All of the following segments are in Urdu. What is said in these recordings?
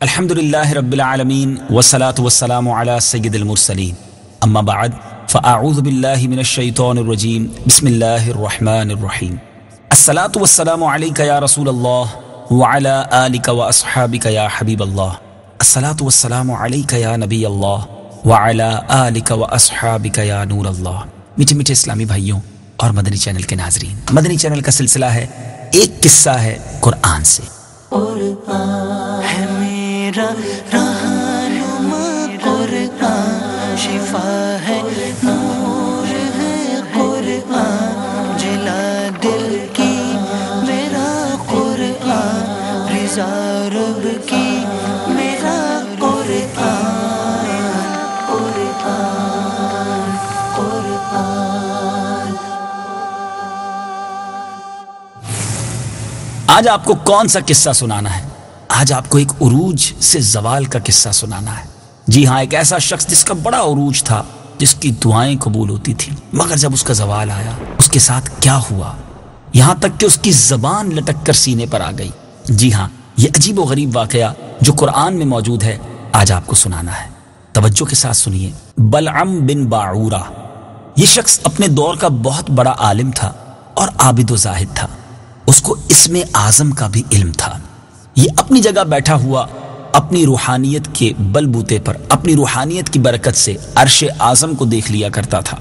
الحمدللہ رب العالمین والصلاة والسلام علی سید المرسلین اما بعد فاعوذ باللہ من الشیطان الرجیم بسم اللہ الرحمن الرحیم الصلاة والسلام علیک یا رسول اللہ وعلی آلک واصحابک یا حبیب اللہ الصلاة والسلام علیک یا نبی اللہ وعلی آلک واصحابک یا نور اللہ۔ میٹھے میٹھے اسلامی بھائیوں اور مدنی چینل کے ناظرین، مدنی چینل کا سلسلہ ہے ایک قصہ ہے قرآن سے۔ قرآن ہے میرا رہنما، قرآن شفا ہے، نور ہے قرآن، جلا دل کی میرا قرآن، رضا رب کی میرا قرآن، قرآن قرآن۔ آج آپ کو کون سا قصہ سنانا ہے؟ آج آپ کو ایک عروج سے زوال کا قصہ سنانا ہے۔ جی ہاں، ایک ایسا شخص جس کا بڑا عروج تھا، جس کی دعائیں قبول ہوتی تھیں، مگر جب اس کا زوال آیا اس کے ساتھ کیا ہوا، یہاں تک کہ اس کی زبان لٹک کر سینے پر آ گئی۔ جی ہاں، یہ عجیب و غریب واقعہ جو قرآن میں موجود ہے آج آپ کو سنانا ہے۔ توجہ کے ساتھ سنیے۔ بلعم بن باعورہ، یہ شخص اپنے دور کا بہت بڑا عالم تھا اور عابد و زاہد تھا۔ اس کو اسم اعظم کا بھی علم تھا۔ یہ اپنی جگہ بیٹھا ہوا اپنی روحانیت کے بل بوتے پر، اپنی روحانیت کی برکت سے عرش اعظم کو دیکھ لیا کرتا تھا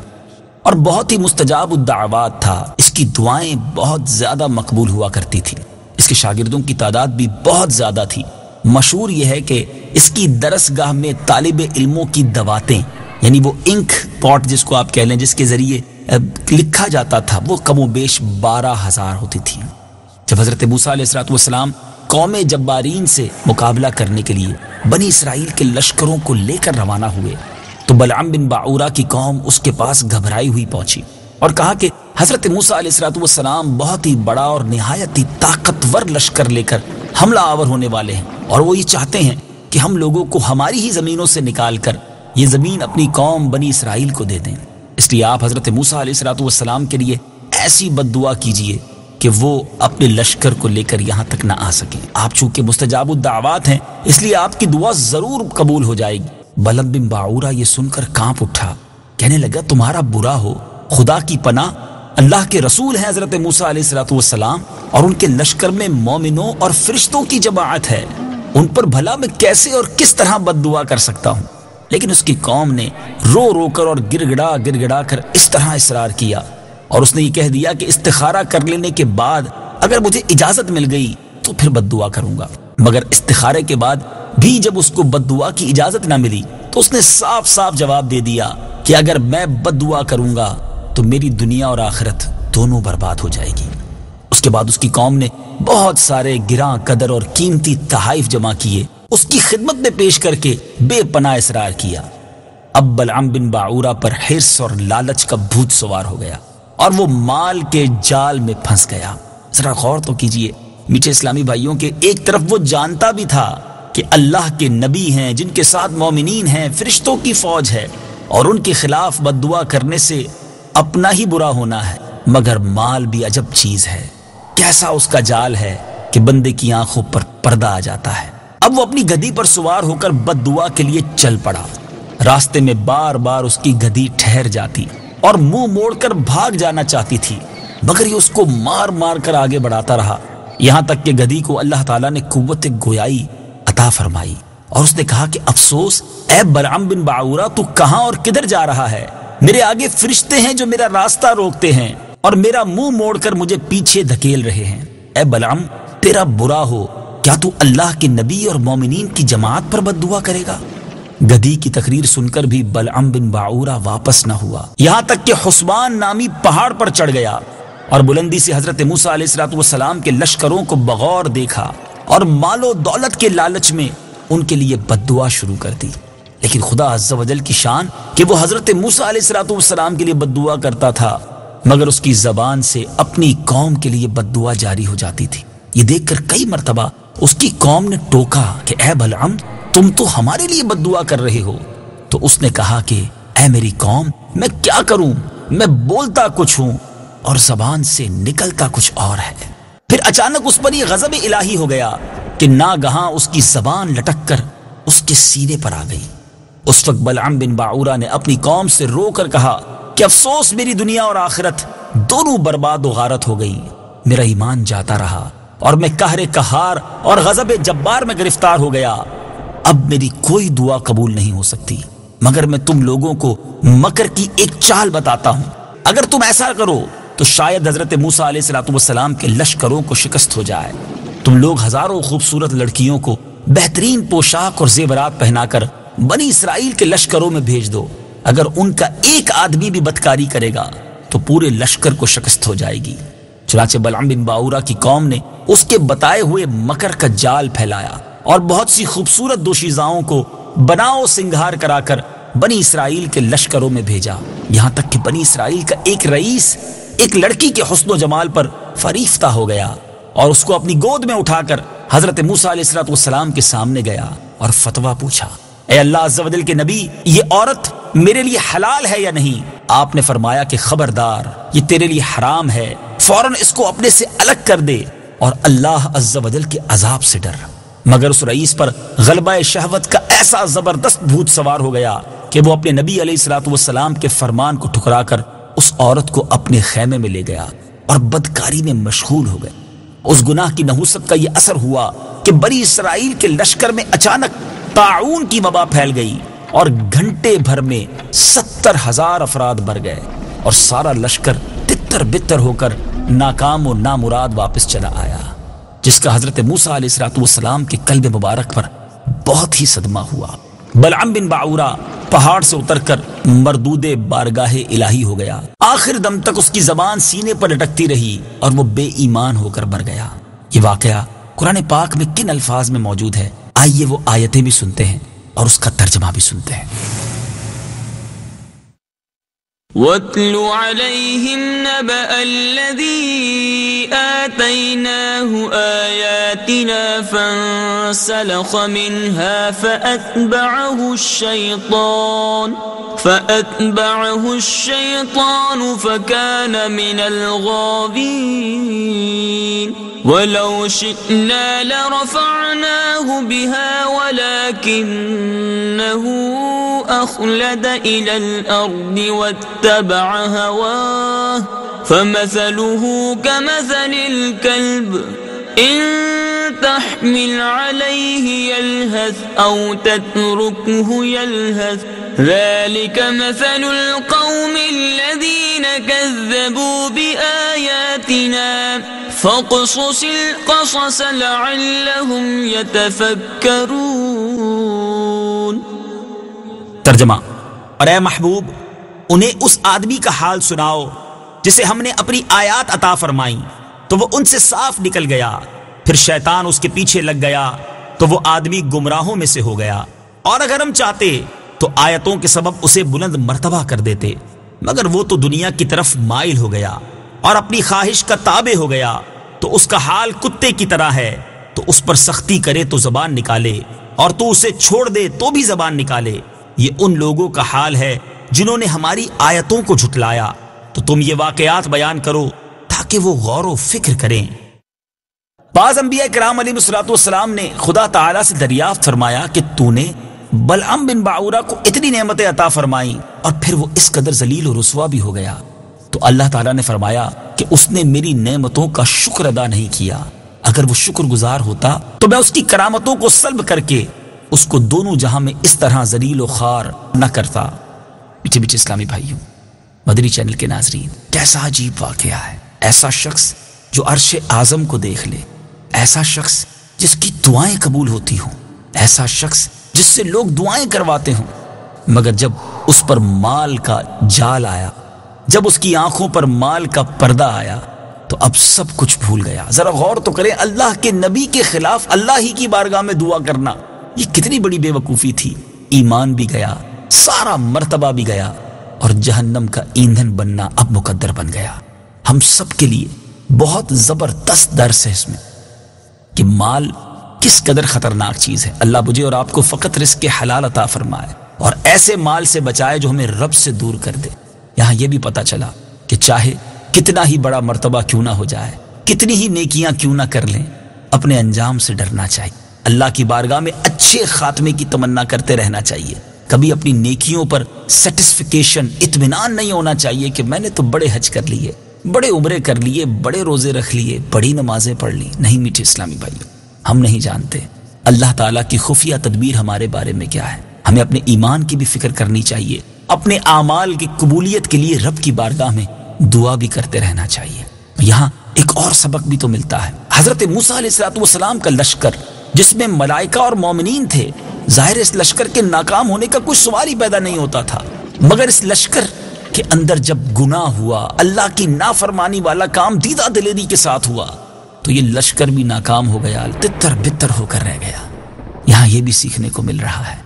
اور بہت ہی مستجاب الدعوات تھا۔ اس کی دعائیں بہت زیادہ مقبول ہوا کرتی تھی۔ اس کے شاگردوں کی تعداد بھی بہت زیادہ تھی۔ مشہور یہ ہے کہ اس کی درسگاہ میں طالب علموں کی دواتیں، یعنی وہ انک پاٹ جس کو آپ کہہ لیں، جس کے ذریعے لکھا جاتا تھا، وہ کم و بیش 12,000 ہوتی تھی۔ جب حضرت موسیٰ علیہ السلام قوم جبارین سے مقابلہ کرنے کے لیے بنی اسرائیل کے لشکروں کو لے کر روانہ ہوئے تو بلعم بن باعورہ کی قوم اس کے پاس گھبرائی ہوئی پہنچی اور کہا کہ حضرت موسیٰ علیہ السلام بہت ہی بڑا اور نہایت ہی طاقتور لشکر لے کر حملہ آور ہونے والے ہیں، اور وہ یہ چاہتے ہیں کہ ہم لوگوں کو ہماری ہی زمینوں سے نکال کر یہ زمین اپنی قوم بنی اسرائیل کو دے دیں۔ اس لیے آپ حضرت موسیٰ علیہ السلام کے لیے ایسی بد دعا کیجئے کہ وہ اپنے لشکر کو لے کر یہاں تک نہ آ سکیں۔ آپ چونکہ مستجاب الدعوات ہیں، اس لیے آپ کی دعا ضرور قبول ہو جائے گی۔ بلعم بن باعورہ یہ سن کر کانپ اٹھا، کہنے لگا تمہارا برا ہو، خدا کی پناہ، اللہ کے رسول ہیں حضرت موسیٰ علیہ السلام اور ان کے لشکر میں مومنوں اور فرشتوں کی جماعت ہے، ان پر بھلا میں کیسے اور کس طرح بد دعا کر سکتا ہوں؟ لیکن اس کی قوم نے رو رو کر اور گر گڑا کر اس طرح اصرار کیا، اور اس نے یہ کہہ دیا کہ استخارہ کر لینے کے بعد اگر مجھے اجازت مل گئی تو پھر بد دعا کروں گا۔ مگر استخارے کے بعد بھی جب اس کو بد دعا کی اجازت نہ ملی تو اس نے صاف صاف جواب دے دیا کہ اگر میں بد دعا کروں گا تو میری دنیا اور آخرت دونوں برباد ہو جائے گی۔ اس کے بعد اس کی قوم نے بہت سارے گراں قدر اور قیمتی تحائف جمع کیے، اس کی خدمت میں پیش کر کے بے پناہ اصرار کیا۔ اب بلعم بن باعورہ پر حرص اور لالچ کا بھوت سوار ہو گیا اور وہ مال کے جال میں پھنس گیا۔ ذرا غور تو کیجئے میٹھے اسلامی بھائیوں کے، ایک طرف وہ جانتا بھی تھا کہ اللہ کے نبی ہیں جن کے ساتھ مومنین ہیں، فرشتوں کی فوج ہے، اور ان کے خلاف بد دعا کرنے سے اپنا ہی برا ہونا ہے، مگر مال بھی عجب چیز ہے، کیسا اس کا جال ہے کہ بندے کی آنکھوں پر پردہ آ جاتا ہے۔ اب وہ اپنی گدھی پر سوار ہو کر بد دعا کے لیے چل پڑا۔ راستے میں بار بار اس کی گدھی ٹھہر جاتی اور منہ موڑ کر بھاگ جانا چاہتی تھی، مگر یہ اس کو مار مار کر آگے بڑھاتا رہا، یہاں تک کہ گدھی کو اللہ تعالیٰ نے قوت گویائی عطا فرمائی اور اس نے کہا کہ افسوس اے بلعم بن باعورہ، تو کہاں اور کدھر جا رہا ہے؟ میرے آگے فرشتے ہیں جو میرا راستہ روکتے ہیں اور میرا منہ موڑ کر مجھے پیچھے دھکیل رہے ہیں۔ اے بلعم، تیرا برا ہو، کیا تو اللہ کے نبی اور مومنین کی جماعت پر بد دعا کرے گا؟ گدھی کی تقریر سن کر بھی بلعم بن باعورہ واپس نہ ہوا، یہاں تک کہ حسبان نامی پہاڑ پر چڑھ گیا اور بلندی سے حضرت موسیٰ علیہ السلام کے لشکروں کو بغور دیکھا اور مال و دولت کے لالچ میں ان کے لیے بد دعا شروع کر دی۔ لیکن خدا عز و جل کی شان کہ وہ حضرت موسیٰ علیہ السلام کے لیے بد دعا کرتا تھا، مگر اس کی زبان سے اپنی قوم کے لیے بد دعا جاری ہو جاتی تھی۔ یہ دیکھ کر کئی مرتبہ اس کی قوم نے ٹوکا کہ اے بلعم، تم تو ہمارے لیے بد دعا کر رہے ہو۔ تو اس نے کہا کہ اے میری قوم، میں کیا کروں، میں بولتا کچھ ہوں اور زبان سے نکلتا کچھ اور ہے۔ پھر اچانک اس پر یہ غضب الہی ہو گیا کہ ناگہاں اس کی زبان لٹک کر اس کے سینے پر آ گئی۔ اس وقت بلعم بن باعورہ نے اپنی قوم سے رو کر کہا کہ افسوس، میری دنیا اور آخرت دونوں برباد و غارت ہو گئی۔ میرا ایمان جاتا رہا اور میں قہر قہار اور غضب جبار میں گرفتار ہو گیا۔ اب میری کوئی دعا قبول نہیں ہو سکتی مگر میں تم لوگوں کو مکر کی ایک چال بتاتا ہوں۔ اگر تم ایسا کرو تو شاید حضرت موسیٰ علیہ السلام کے لشکروں کو شکست ہو جائے۔ تم لوگ ہزاروں خوبصورت لڑکیوں کو بہترین پوشاک اور زیورات پہنا کر بنی اسرائیل کے لشکروں میں بھیج دو۔ اگر ان کا ایک آدمی بھی بدکاری کرے گا تو پورے لشکر کو شکست ہو جائے گی۔ چنانچہ بلعم بن باعورہ کی قوم نے اس کے بتائے ہوئے مکر کا جال پھیلایا اور بہت سی خوبصورت دوشیزاؤں کو بناؤ سنگھار کرا کر بنی اسرائیل کے لشکروں میں بھیجا، یہاں تک کہ بنی اسرائیل کا ایک رئیس ایک لڑکی کے حسن و جمال پر فریفتہ ہو گیا اور اس کو اپنی گود میں اٹھا کر حضرت موسیٰ علیہ السلام کے سامنے گیا اور فتویٰ پوچھا، اے اللہ عز و جل کے نبی، یہ عورت میرے لیے حلال ہے یا نہیں؟ آپ نے فرمایا کہ خبردار، یہ تیرے لیے حرام ہے، فوراً اس کو اپنے سے الگ کر دے اور اللہ عز و جل کے عذاب سے ڈر۔ مگر اس رئیس پر غلبہ شہوت کا ایسا زبردست بھوت سوار ہو گیا کہ وہ اپنے نبی علیہ السلام کے فرمان کو ٹھکرا کر اس عورت کو اپنے خیمے میں لے گیا اور بدکاری میں مشغول ہو گئے۔ اس گناہ کی نحوست کا یہ اثر ہوا کہ بنی اسرائیل کے لشکر میں اچانک طاعون کی وبا پھیل گئی اور گھنٹے بھر میں 70,000 افراد مر گئے اور سارا لشکر تتر بتر ہو کر ناکام و نامراد واپس چلا آیا، جس کا حضرت موسیٰ علیہ السلام کے قلب مبارک پر بہت ہی صدمہ ہوا۔ بلعم بن باعورہ پہاڑ سے اتر کر مردود بارگاہ الہی ہو گیا۔ آخر دم تک اس کی زبان سینے پر لٹکتی رہی اور وہ بے ایمان ہو کر مر گیا۔ یہ واقعہ قرآن پاک میں کن الفاظ میں موجود ہے؟ آئیے وہ آیتیں بھی سنتے ہیں اور اس کا ترجمہ بھی سنتے ہیں۔ وَاتْلُ عَلَيْهِمْ نَبَأَ الَّذِي آتَيْنَاهُ آيَاتِنَا فَانسَلَخَ مِنْهَا فَأَتْبَعَهُ الشَّيْطَانُ فَكَانَ مِنَ الْغَاوِينَ وَلَوْ شِئْنَا لَرَفَعْنَاهُ بِهَا وَلَكِنَّهُ أَخْلَدَ إِلَى الْأَرْضِ وَاتَّبَعَ هَوَاهُ فَمَثَلُهُ كَمَثَلِ الْكَلْبِ إِن تَحْمِلْ عَلَيْهِ يَلْهَثْ أَوْ تَتْرُكْهُ يَلْهَث ذَلِكَ مَثَلُ الْقَوْمِ الَّذِينَ كَذَّبُوا بِآيَاتِنَا فَاقْصُصِ الْقَصَصَ لَعَلَّهُمْ يَتَفَكَّرُونَ۔ ترجمہ، اور اے محبوب، انہیں اس آدمی کا حال سناؤ جسے ہم نے اپنی آیات عطا فرمائیں تو وہ ان سے صاف نکل گیا، پھر شیطان اس کے پیچھے لگ گیا تو وہ آدمی گمراہوں میں سے ہو گیا، اور اگر ہم چاہتے تو آیتوں کے سبب اسے بلند مرتبہ کر دیتے، مگر وہ تو دنیا کی طرف مائل ہو گیا اور اپنی خواہش کا تابع ہو گیا، تو اس کا حال کتے کی طرح ہے، تو اس پر سختی کرے تو زبان نکالے اور تو اسے چھوڑ دے تو بھی زبان نکالے۔ یہ ان لوگوں کا حال ہے جنہوں نے ہماری آیتوں کو جھٹلایا، تو تم یہ واقعات بیان کرو تاکہ وہ غور و فکر کریں۔ بعض انبیاء کرام علیہ السلام نے خدا تعالیٰ سے دریافت فرمایا کہ تو نے بلعم بن باعورہ کو اتنی نعمتیں عطا فرمائیں اور پھر وہ اس قدر ذلیل و رسوا بھی ہو گیا، تو اللہ تعالیٰ نے فرمایا کہ اس نے میری نعمتوں کا شکر ادا نہیں کیا، اگر وہ شکر گزار ہوتا تو میں اس کی کرامتوں کو سلب کر کے اس کو دونوں جہاں میں اس طرح ذلیل و خوار نہ کرتا۔ میٹھے میٹھے اسلامی بھائیوں، مدنی چینل کے ناظرین، کیسا عجیب واقعہ ہے۔ ایسا شخص جو عرش اعظم کو دیکھ لے، ایسا شخص جس کی دعائیں قبول ہوتی ہوں، ایسا شخص جس سے لوگ دعائیں کرواتے ہوں، مگر جب اس پر مال کا جال آیا، جب اس کی آنکھوں پر مال کا پردہ آیا تو اب سب کچھ بھول گیا۔ ذرا غور تو کریں، اللہ کے نبی کے خلاف اللہ ہی کی بارگاہ میں دعا کرنا، یہ کتنی بڑی بے وقوفی تھی۔ ایمان بھی گیا، سارا مرتبہ بھی گیا، اور جہنم کا ایندھن بننا اب مقدر بن گیا۔ ہم سب کے لیے بہت زبردست درس ہے اس میں کہ مال کس قدر خطرناک چیز ہے۔ اللہ مجھے اور آپ کو فقط رزق کے حلال عطا فرمائے اور ایسے مال سے بچائے جو ہمیں رب سے دور کر دے۔ یہاں یہ بھی پتہ چلا کہ چاہے کتنا ہی بڑا مرتبہ کیوں نہ ہو جائے، کتنی ہی نیکیاں کیوں نہ کر لیں، اپنے انجام سے ڈرنا چاہیے، اللہ کی بارگاہ میں اچھے خاتمے کی تمنا کرتے رہنا چاہیے۔ کبھی اپنی نیکیوں پر سیٹسفیکیشن، اطمینان نہیں ہونا چاہیے کہ میں نے تو بڑے حج کر لیے، بڑے عمرے کر لیے، بڑے روزے رکھ لیے، بڑی نمازیں پڑھ لی۔ نہیں میٹھے اسلامی بھائیوں، ہم نہیں جانتے اللہ تعالیٰ کی خفیہ تدبیر ہمارے بارے میں کیا ہے۔ ہمیں اپنے ایمان کی بھی فکر کرنی چاہیے، اپنے اعمال کی قبولیت کے لیے رب کی بارگاہ میں دعا بھی کرتے رہنا چاہیے۔ یہاں ایک اور سبق بھی تو ملتا ہے۔ حضرت موسیٰ علیہ السلام کا لشکر جس میں ملائکہ اور مومنین تھے، ظاہر اس لشکر کے ناکام ہونے کا کوئی سوال ہی پیدا نہیں ہوتا تھا، مگر اس لشکر کے اندر جب گناہ ہوا، اللہ کی نافرمانی والا کام دیدہ دلیری کے ساتھ ہوا، تو یہ لشکر بھی ناکام ہو گیا، تتر بتر ہو کر رہ گیا۔ یہاں یہ بھی سیکھنے کو مل رہا ہے،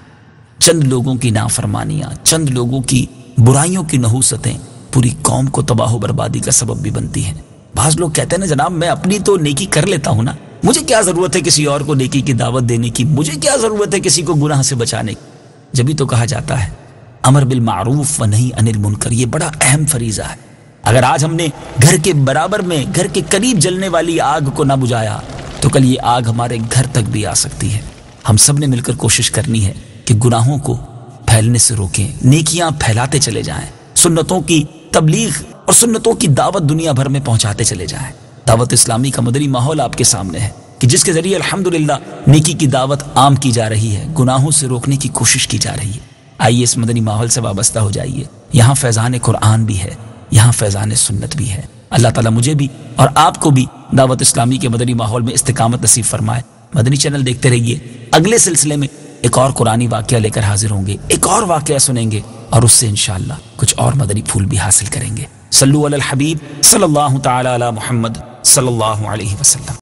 چند لوگوں کی نافرمانیاں، چند لوگوں کی برائیوں کی نحوستیں پوری قوم کو تباہ و بربادی کا سبب بھی بنتی ہیں۔ بعض لوگ کہتے ہیں نا جناب میں اپنی تو نیکی کر لیتا ہوں نا، مجھے کیا ضرورت ہے کسی اور کو نیکی کی دعوت دینے کی، مجھے کیا ضرورت ہے کسی کو گناہ سے بچانے کی۔ جبھی تو کہا جاتا ہے امر بالمعروف و نہی عن المنکر، یہ بڑا اہم فریضہ ہے۔ اگر آج ہم نے گھر کے برابر میں، گھر کے قریب جلنے والی آگ کو نہ بجھایا تو کل یہ آگ ہمارے گھر تک بھی آ سکتی ہے۔ ہم سب نے مل کر کوشش کرنی ہے کہ گناہوں کو پھیلنے سے روکیں، نیکیاں پھیلاتے چلے جائیں، سنتوں کی تبلیغ اور سنتوں کی دعوت دنیا بھر میں پہنچاتے چلے جائیں۔ دعوت اسلامی کا مدنی ماحول آپ کے سامنے ہے کہ جس کے ذریعے الحمدللہ نیکی کی دعوت عام کی جا رہی ہے، گناہوں سے روکنے کی کوشش کی جا رہی ہے۔ آئیے اس مدنی ماحول سے وابستہ ہو جائیے۔ یہاں فیضان قرآن بھی ہے، یہاں فیضان سنت بھی ہے۔ اللہ تعالیٰ مجھے بھی اور آپ کو بھی دعوت اسلامی کے مدنی ماحول میں استقامت نصیب فرمائے۔ مدنی چینل دیکھتے رہیے، اگلے سلسلے میں ایک اور قرآنی واقعہ لے کر حاضر ہوں گے، ایک اور واقعہ سنیں گے اور اس سے انشاءاللہ کچھ اور مدنی پھول بھی حاصل کریں گے۔ صلو علی الحبیب صلی اللہ تعالی علی محمد صلی اللہ علیہ وسلم۔